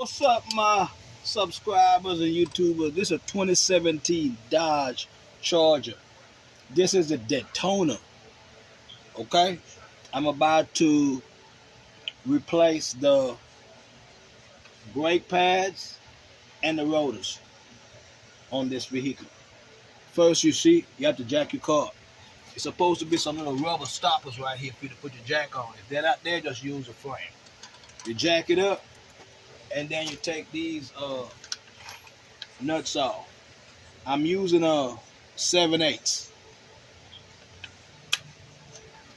What's up, my subscribers and YouTubers? This is a 2017 Dodge Charger. This is the Daytona. Okay? I'm about to replace the brake pads and the rotors on this vehicle. First, you have to jack your car. It's supposed to be some little rubber stoppers right here for you to put your jack on. If they're not there, just use a frame. You jack it up, and then you take these nuts off. I'm using a 7/8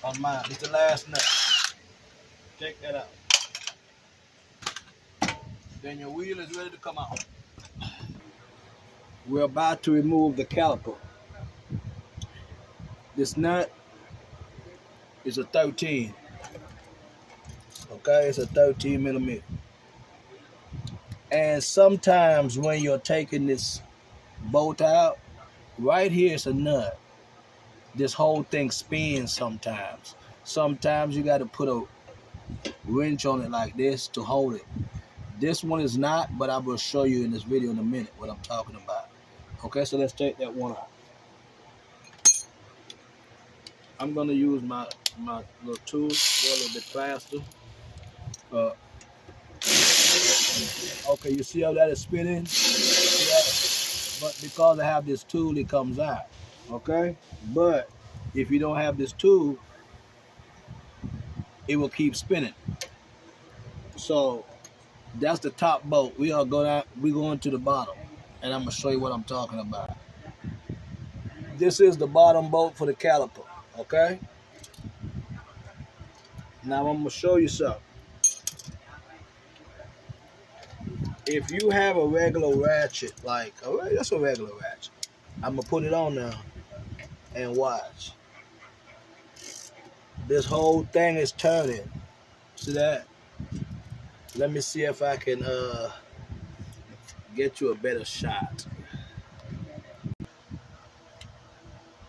on mine. It's the last nut. Take that out. Then your wheel is ready to come out. We're about to remove the caliper. This nut is a 13. Okay, it's a 13 millimeter. And sometimes when you're taking this bolt out, right here is a nut. This whole thing spins sometimes. Sometimes you got to put a wrench on it like this to hold it. This one is not, but I will show you in this video in a minute what I'm talking about. Okay, so let's take that one off. I'm gonna use my little tool, go a little bit faster. Okay, you see how that is spinning? Yeah. But because I have this tool, it comes out. Okay? But if you don't have this tool, it will keep spinning. So that's the top bolt. We're going to the bottom, and I'm gonna show you what I'm talking about. This is the bottom bolt for the caliper. Okay? Now I'm gonna show you something. If you have a regular ratchet, that's a regular ratchet. I'm gonna put it on now and watch. This whole thing is turning. See that? Let me see if I can get you a better shot.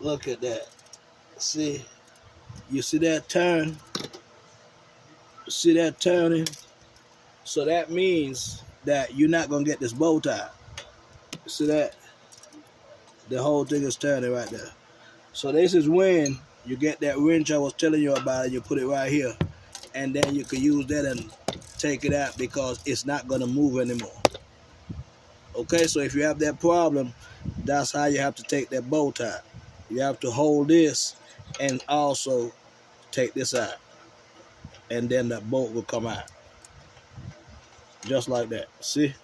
Look at that. See? You see that turn? See that turning? So that means that you're not gonna get this bow tie. See that? The whole thing is turning right there. So this is when you get that wrench I was telling you about, and you put it right here, and then you can use that and take it out because it's not gonna move anymore. Okay, so if you have that problem, that's how you have to take that bow tie. You have to hold this and also take this out, and then that bolt will come out. Just like that. See?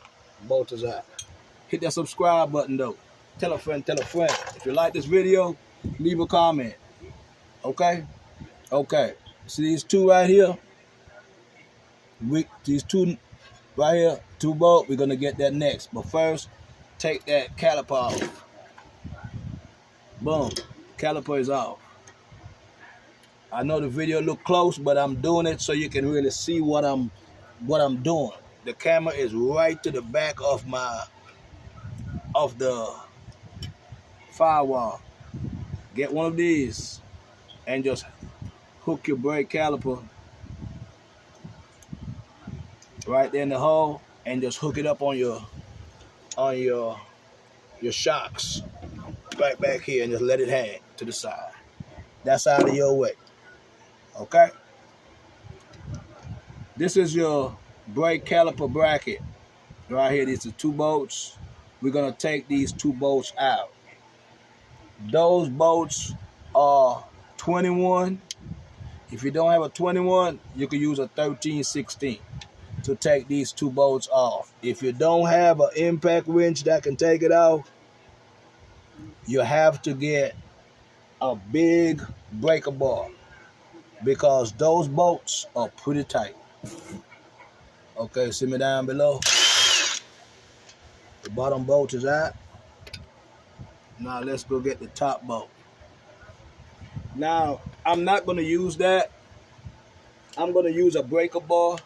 Bolt is out. Hit that subscribe button though. Tell a friend, tell a friend. If you like this video, leave a comment. Okay? Okay. See these two right here? These two right here, two bolts, we're gonna get that next. But first, take that caliper off. Boom. Caliper is off. I know the video look close, but I'm doing it so you can really see what I'm doing. The camera is right to the back of the firewall. Get one of these and just hook your brake caliper right there in the hole and just hook it up on your shocks right back here and just let it hang to the side. That's out of your way. Okay? This is your brake caliper bracket right here. These are two bolts. We're gonna take these two bolts out. Those bolts are 21. If you don't have a 21, you can use a 13/16 to take these two bolts off. If you don't have an impact wrench that can take it off, you have to get a big breaker bar because those bolts are pretty tight. Okay, see me down below? The bottom bolt is out. Now let's go get the top bolt. Now, I'm not gonna use that. I'm gonna use a breaker bar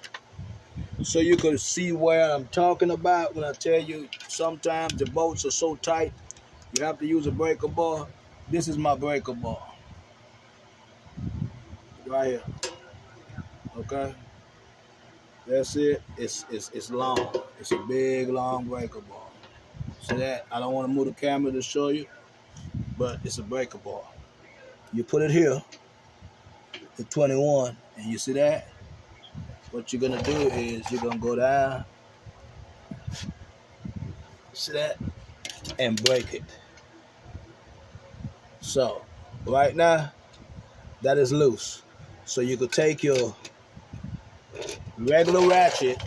so you can see where I'm talking about when I tell you sometimes the bolts are so tight, you have to use a breaker bar. This is my breaker bar. Right here. Okay? That's it. It's long. It's a big long breaker bar. See that? I don't want to move the camera to show you, but it's a breaker bar. You put it here, the 21, and you see that? What you're gonna do is you're gonna go down, see that, and break it. So right now, that is loose. So you could take your regular ratchet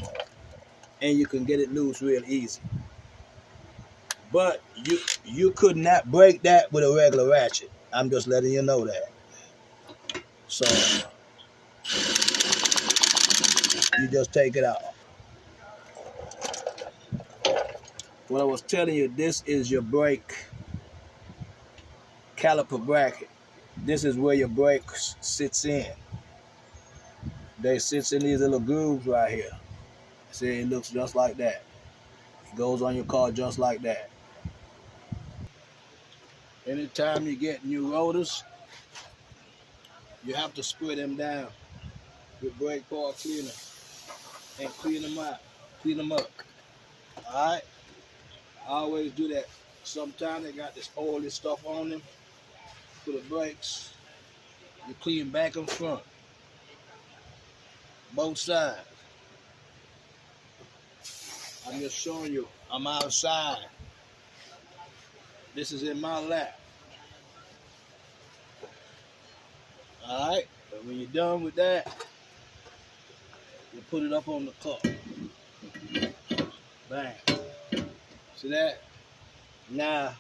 and you can get it loose real easy. But you could not break that with a regular ratchet. I'm just letting you know that. So you just take it out. What I was telling you, this is your brake caliper bracket. This is where your brakes sits in. They sits in these little grooves right here. See, it looks just like that. It goes on your car just like that. Anytime you get new rotors, you have to spray them down with brake bar cleaner and clean them out, clean them up. All right, I always do that. Sometimes they got this oily stuff on them for the brakes. You clean back and front, both sides. I'm just showing you. I'm outside. This is in my lap. All right, but when you're done with that, you put it up on the car. Bang. See that? Now,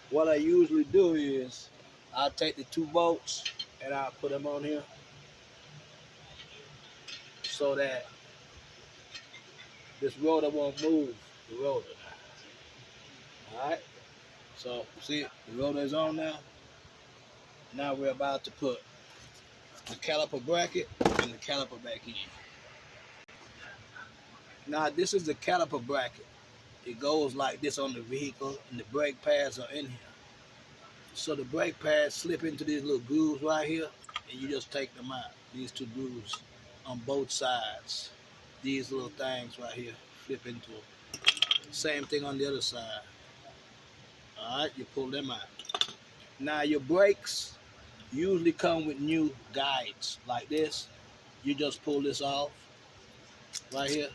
what I usually do is I'll take the 2 bolts and I'll put them on here so that this rotor won't move the rotor. All right. So see, the rotor is on now. Now we're about to put the caliper bracket and the caliper back in. Now this is the caliper bracket. It goes like this on the vehicle, and the brake pads are in here. So the brake pads slip into these little grooves right here, and you just take them out. These 2 grooves on both sides. These little things right here flip into them. Same thing on the other side. All right, you pull them out. Now your brakes usually come with new guides like this. You just pull this off right here.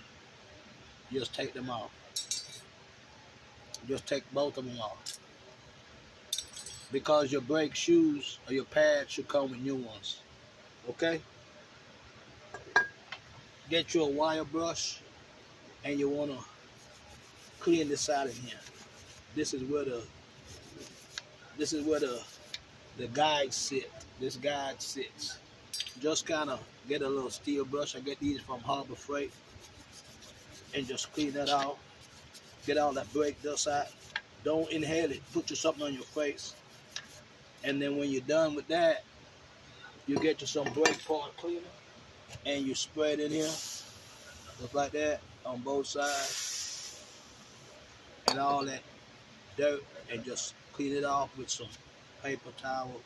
You just take them off. Just take both of them off. Because your brake shoes or your pads should come with new ones. Okay? Get you a wire brush and you want to clean this out in here. This is where the guide sit. This guide sits. Just kind of get a little steel brush. I get these from Harbor Freight and just clean that off. Get all that brake dust out. Don't inhale it. Put you something on your face. And then when you're done with that, you get you some brake part cleaner and you spray it in here just like that on both sides and all that dirt, and just clean it off with some paper towel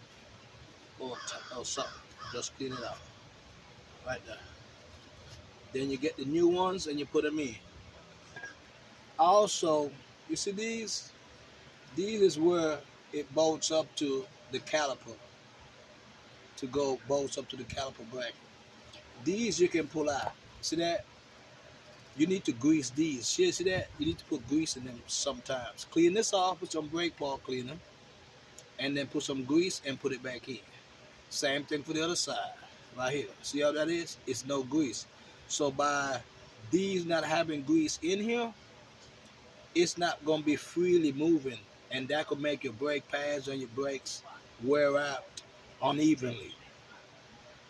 or something. Just clean it off right there. Then you get the new ones and you put them in. Also, you see these is where it bolts up to the caliper, to go bolts up to the caliper bracket. These you can pull out. See that? You need to grease these. See that? You need to put grease in them sometimes. Clean this off with some brake ball cleaner and then put some grease and put it back in. Same thing for the other side right here. See how that is? It's no grease. So by these not having grease in here, it's not going to be freely moving, and that could make your brake pads and your brakes wear out unevenly.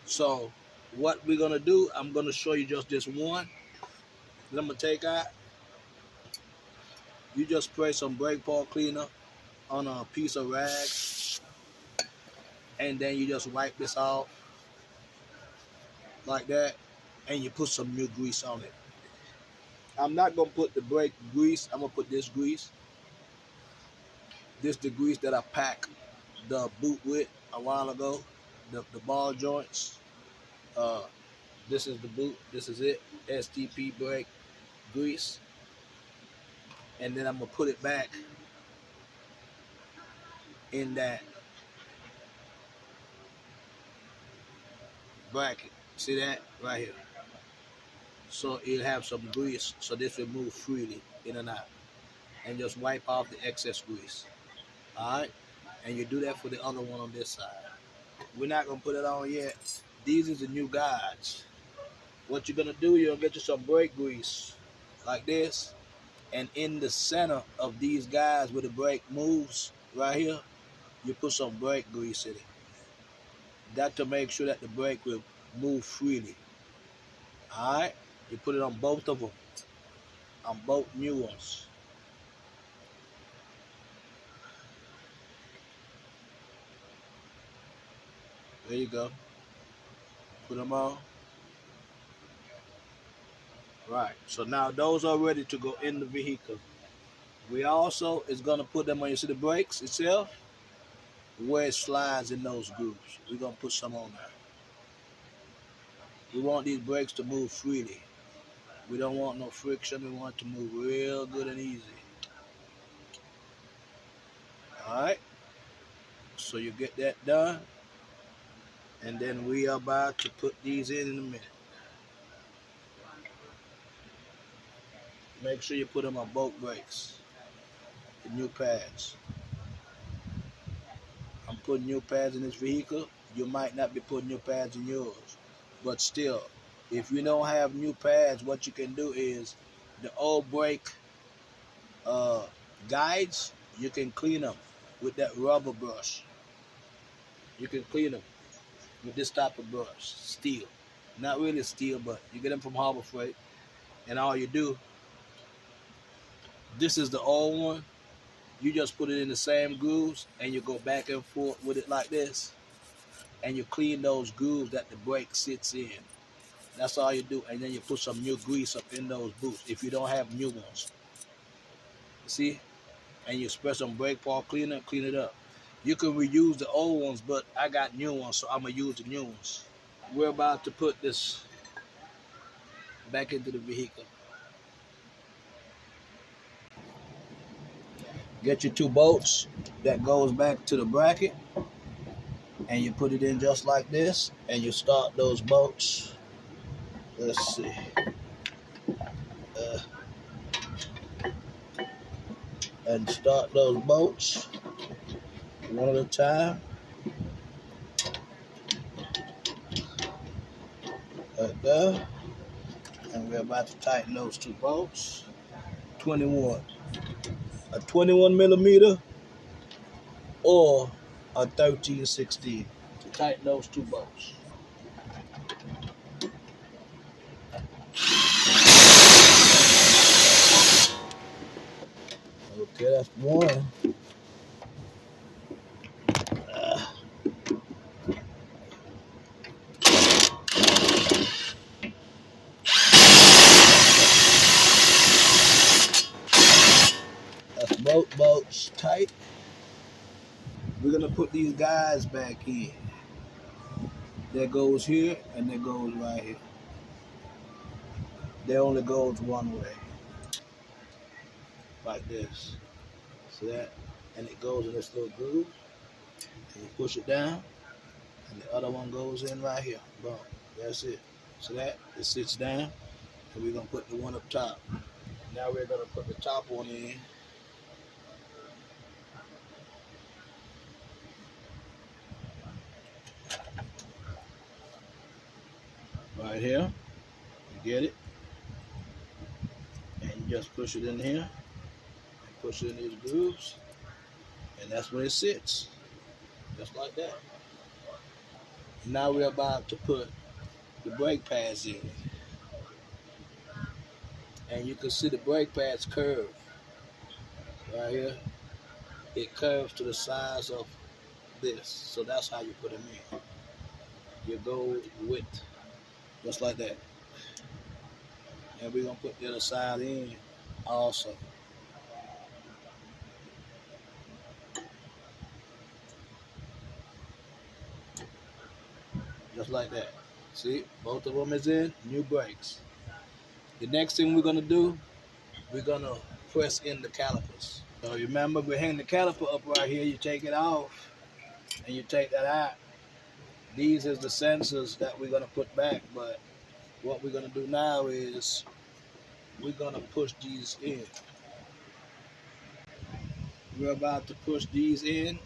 So what we're going to do, I'm going to show you just this one. I'm going to take out. You just spray some brake ball cleaner on a piece of rag, and then you just wipe this off like that, and you put some new grease on it. I'm not going to put the brake grease. I'm going to put this grease. This is the grease that I packed the boot with a while ago, the ball joints. This is the boot. This is it. STP brake grease, and then I'm gonna put it back in that bracket. See that right here? So it'll have some grease, so this will move freely in and out, and just wipe off the excess grease. All right, and you do that for the other one on this side. We're not gonna put it on yet. These is the new guides. What you're gonna do, you're gonna get you some brake grease like this, and in the center of these guys where the brake moves right here, you put some brake grease in it. That to make sure that the brake will move freely. All right, you put it on both of them, on both new ones. There you go. Put them on. Right. So now those are ready to go in the vehicle. We also is gonna put them on. You see the brakes itself, where it slides in those grooves. We're gonna put some on there. We want these brakes to move freely. We don't want no friction. We want it to move real good and easy. All right. So you get that done, and then we are about to put these in a minute. Make sure you put them on both brakes, the new pads. I'm putting new pads in this vehicle. You might not be putting new pads in yours, but still, if you don't have new pads, what you can do is the old brake guides, you can clean them with that rubber brush. You can clean them with this type of brush, steel. Not really steel, but you get them from Harbor Freight, and all you do, this is the old one. You just put it in the same grooves, and you go back and forth with it like this, and you clean those grooves that the brake sits in. That's all you do, and then you put some new grease up in those boots if you don't have new ones. See? And you spray some brake part cleaner, clean it up. You can reuse the old ones, but I got new ones, so I'm gonna use the new ones. We're about to put this back into the vehicle. Get your two bolts that goes back to the bracket, and you put it in just like this, and you start those bolts. Let's see. And start those bolts one at a time. Like that. And we're about to tighten those two bolts. 21. A 21 millimeter or a 13/16 to tighten those two bolts. Okay, that's one. That's both bolts tight. We're gonna put these guys back in. That goes here and that goes right here. That only goes one way. Like this. See that? And it goes in this little groove. And you push it down. And the other one goes in right here. Boom. That's it. So that it sits down. And we're gonna put the one up top. Now we're gonna put the top one in. Right here. You get it? And you just push it in here. And push it in these grooves. And that's where it sits. Just like that. Now we're about to put the brake pads in. And you can see the brake pads curve. Right here. It curves to the size of this. So that's how you put them in. You go with just like that. And we're going to put the other side in also. Just like that. See, both of them is in, new brakes. The next thing we're gonna do, we're gonna press in the calipers. So remember, we hang the caliper up right here. You take it off, and you take that out. These is the sensors that we're gonna put back. But what we're gonna do now is we're gonna push these in. We're about to push these in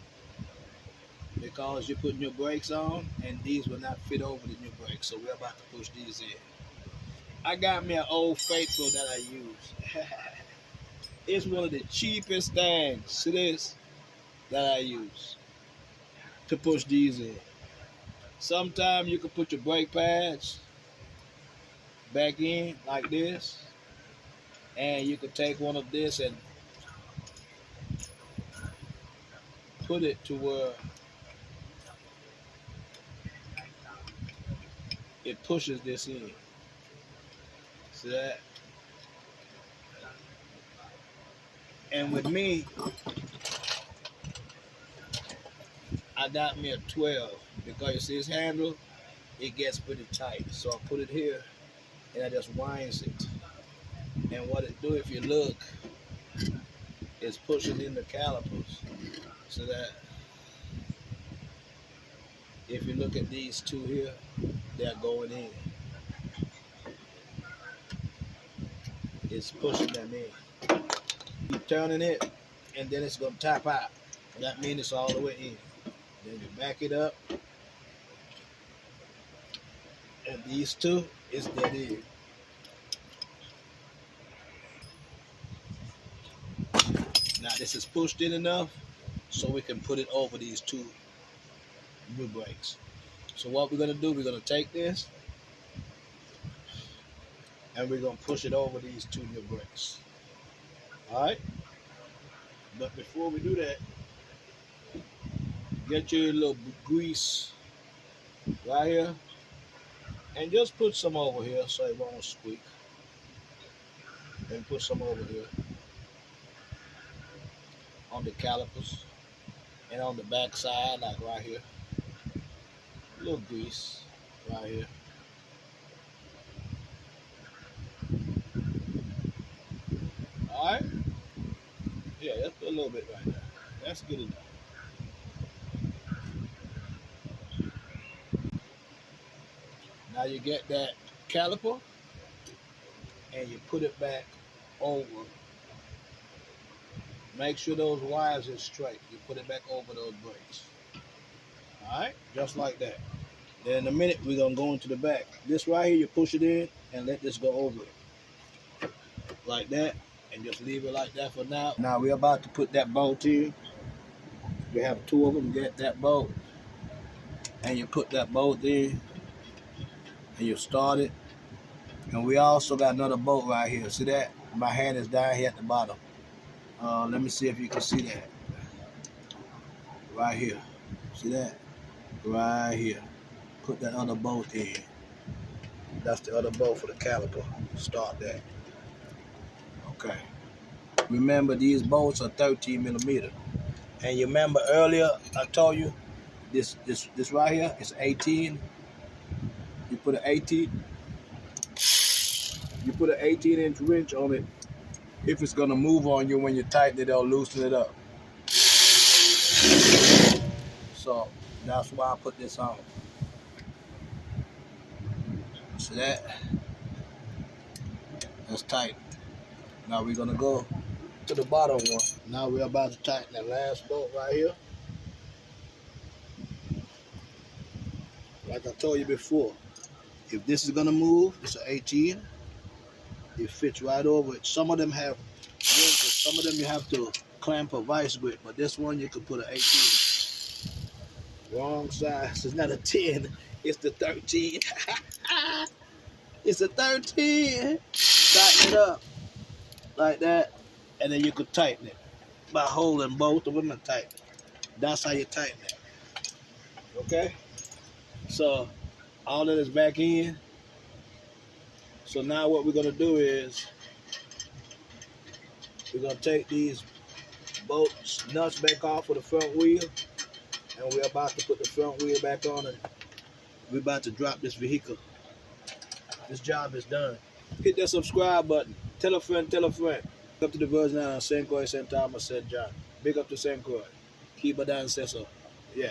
because you're putting your brakes on, and these will not fit over the new brakes. So we're about to push these in. I got me an Old Faithful that I use. It's one of the cheapest things, see this, that I use to push these in. Sometimes you can put your brake pads back in like this, and you can take one of this and put it to where it pushes this in. See that? And with me, I got me a 12 because you see this handle, it gets pretty tight. So I put it here and I just winds it. And what it do, if you look, is pushing in the calipers. So that if you look at these two here, they're going in. It's pushing them in. Keep turning it, and then it's gonna tap out. That means it's all the way in. Then you back it up, and these two is dead in. Now this is pushed in enough so we can put it over these two new brakes. So what we're gonna do, we're gonna take this and we're gonna push it over these two new brakes. All right. But before we do that, get your little grease right here and just put some over here so it won't squeak. And put some over here on the calipers and on the back side, like right here. A little grease right here. All right. Yeah, let's put a little bit right there. That's good enough. Now you get that caliper and you put it back over. Make sure those wires are straight. You put it back over those brakes. All right, just like that. Then in a minute, we're gonna go into the back. This right here, you push it in and let this go over it. Like that, and just leave it like that for now. Now we're about to put that bolt in. We have two of them. Get that bolt, and you put that bolt in, and you start it. And we also got another bolt right here. See that? My hand is down here at the bottom. Let me see if you can see that. Right here. See that? Right here. Put that other bolt in. That's the other bolt for the caliper. Start that. Okay. Remember, these bolts are 13 millimeter. And you remember earlier I told you this right here is 18. You put an 18. You put an 18-inch wrench on it. If it's gonna move on you when you tighten it, it'll loosen it up. So that's why I put this on. See that? That's tight. Now we're gonna go to the bottom one. Now we're about to tighten that last bolt right here. Like I told you before, if this is gonna move, it's an 18. It fits right over it. Some of them have wrenches. Some of them you have to clamp a vice grip, but this one you can put an 18. Wrong size. It's not a 10. It's the 13. It's a 13. Tighten it up like that, and then you can tighten it by holding both of them and tighten it. That's how you tighten it. Okay? So all that is back in. So now what we're gonna do is we're gonna take these bolts, nuts back off of the front wheel, and we're about to put the front wheel back on, and we're about to drop this vehicle. This job is done. Hit that subscribe button. Tell a friend, tell a friend. Up to the Virgin Islands, St. Croix, St. Thomas, St. John. Big up to St. Croix. Keep a down, say so. Yeah.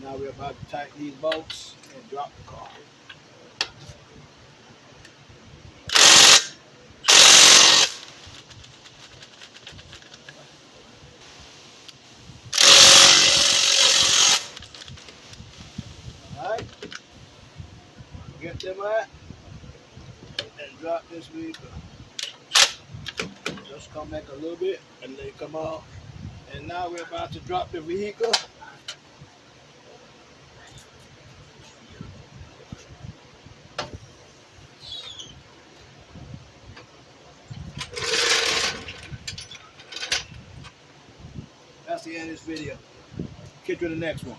Now we're about to tighten these bolts and drop the car. Alright? Get them out and drop this vehicle. Just come back a little bit and then come out. And now we're about to drop the vehicle. That's the end of this video. Catch you in the next one.